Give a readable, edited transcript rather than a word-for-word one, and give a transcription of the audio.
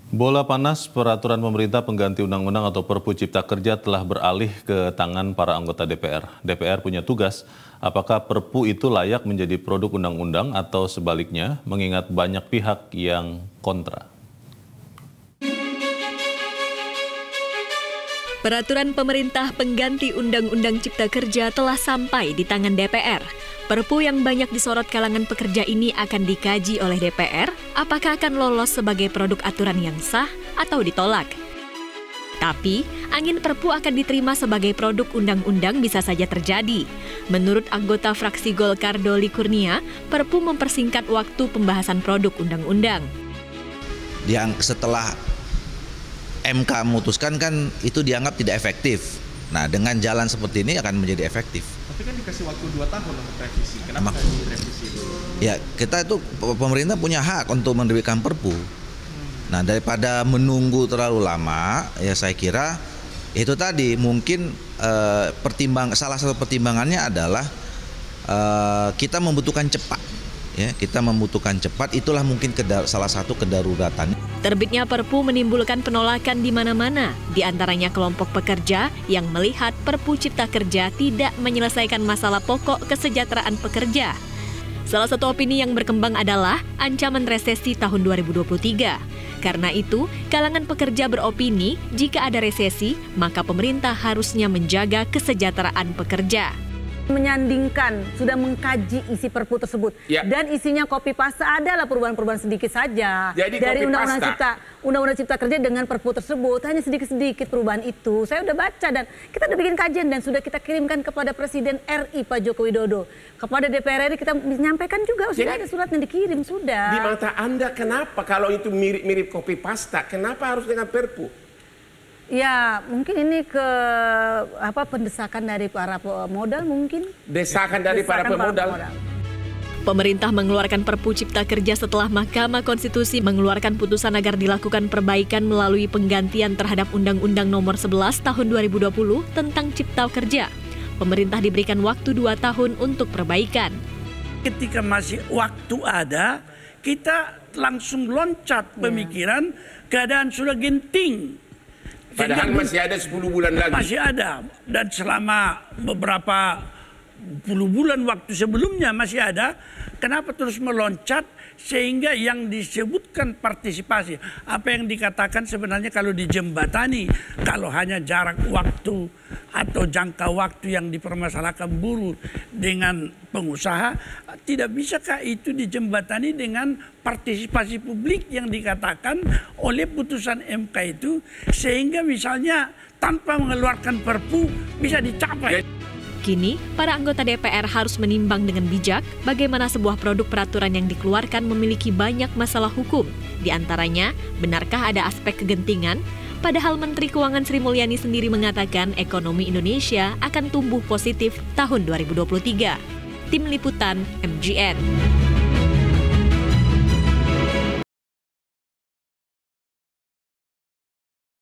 Bola panas peraturan pemerintah pengganti undang-undang atau Perpu Cipta Kerja telah beralih ke tangan para anggota DPR. DPR punya tugas, apakah Perpu itu layak menjadi produk undang-undang atau sebaliknya, mengingat banyak pihak yang kontra. Peraturan pemerintah pengganti Undang-Undang Cipta Kerja telah sampai di tangan DPR. Perpu yang banyak disorot kalangan pekerja ini akan dikaji oleh DPR, apakah akan lolos sebagai produk aturan yang sah atau ditolak. Tapi, angin Perpu akan diterima sebagai produk undang-undang bisa saja terjadi. Menurut anggota fraksi Golkar Doli Kurnia, Perpu mempersingkat waktu pembahasan produk undang-undang. Yang setelah MK memutuskan kan itu dianggap tidak efektif. Nah, dengan jalan seperti ini akan menjadi efektif. Tapi kan dikasih waktu 2 tahun untuk revisi. Kenapa nggak direvisi dulu? Ya, kita itu pemerintah punya hak untuk menerbitkan Perpu. Nah, daripada menunggu terlalu lama, ya saya kira itu tadi mungkin salah satu pertimbangannya adalah kita membutuhkan cepat. Ya, kita membutuhkan cepat, itulah mungkin salah satu kedaruratan. Terbitnya Perpu menimbulkan penolakan di mana-mana, di antaranya kelompok pekerja yang melihat Perpu Cipta Kerja tidak menyelesaikan masalah pokok kesejahteraan pekerja. Salah satu opini yang berkembang adalah ancaman resesi tahun 2023. Karena itu, kalangan pekerja beropini jika ada resesi, maka pemerintah harusnya menjaga kesejahteraan pekerja. Menyandingkan, sudah mengkaji isi Perpu tersebut. Ya. Dan isinya copy paste, adalah perubahan-perubahan sedikit saja. Jadi dari Undang-Undang Cipta Kerja dengan Perpu tersebut, hanya sedikit-sedikit perubahan itu. Saya udah baca dan kita udah bikin kajian dan sudah kita kirimkan kepada Presiden RI Pak Joko Widodo. Kepada DPR RI kita menyampaikan juga, sudah ada surat yang dikirim, sudah. Di mata Anda kenapa kalau itu mirip-mirip copy paste, kenapa harus dengan Perpu? Ya, mungkin ini pendesakan dari para pemodal mungkin. Desakan dari para pemodal. Pemerintah mengeluarkan Perpu Cipta Kerja setelah Mahkamah Konstitusi mengeluarkan putusan agar dilakukan perbaikan melalui penggantian terhadap Undang-Undang Nomor 11 Tahun 2020 tentang Cipta Kerja. Pemerintah diberikan waktu 2 tahun untuk perbaikan. Ketika masih waktu ada, kita langsung loncat pemikiran, keadaan sudah genting. Padahal masih ada 10 bulan lagi. Masih ada. Dan selama beberapa puluh bulan waktu sebelumnya masih ada. Kenapa terus meloncat? Sehingga yang disebutkan partisipasi. Apa yang dikatakan sebenarnya kalau dijembatani. Kalau hanya jarak waktu atau jangka waktu yang dipermasalahkan buruh dengan pengusaha. Tidak bisakah itu dijembatani dengan partisipasi publik yang dikatakan oleh putusan MK itu. Sehingga misalnya tanpa mengeluarkan Perpu bisa dicapai. Kini, para anggota DPR harus menimbang dengan bijak bagaimana sebuah produk peraturan yang dikeluarkan memiliki banyak masalah hukum. Di antaranya, benarkah ada aspek kegentingan? Padahal Menteri Keuangan Sri Mulyani sendiri mengatakan ekonomi Indonesia akan tumbuh positif tahun 2023. Tim Liputan MGN.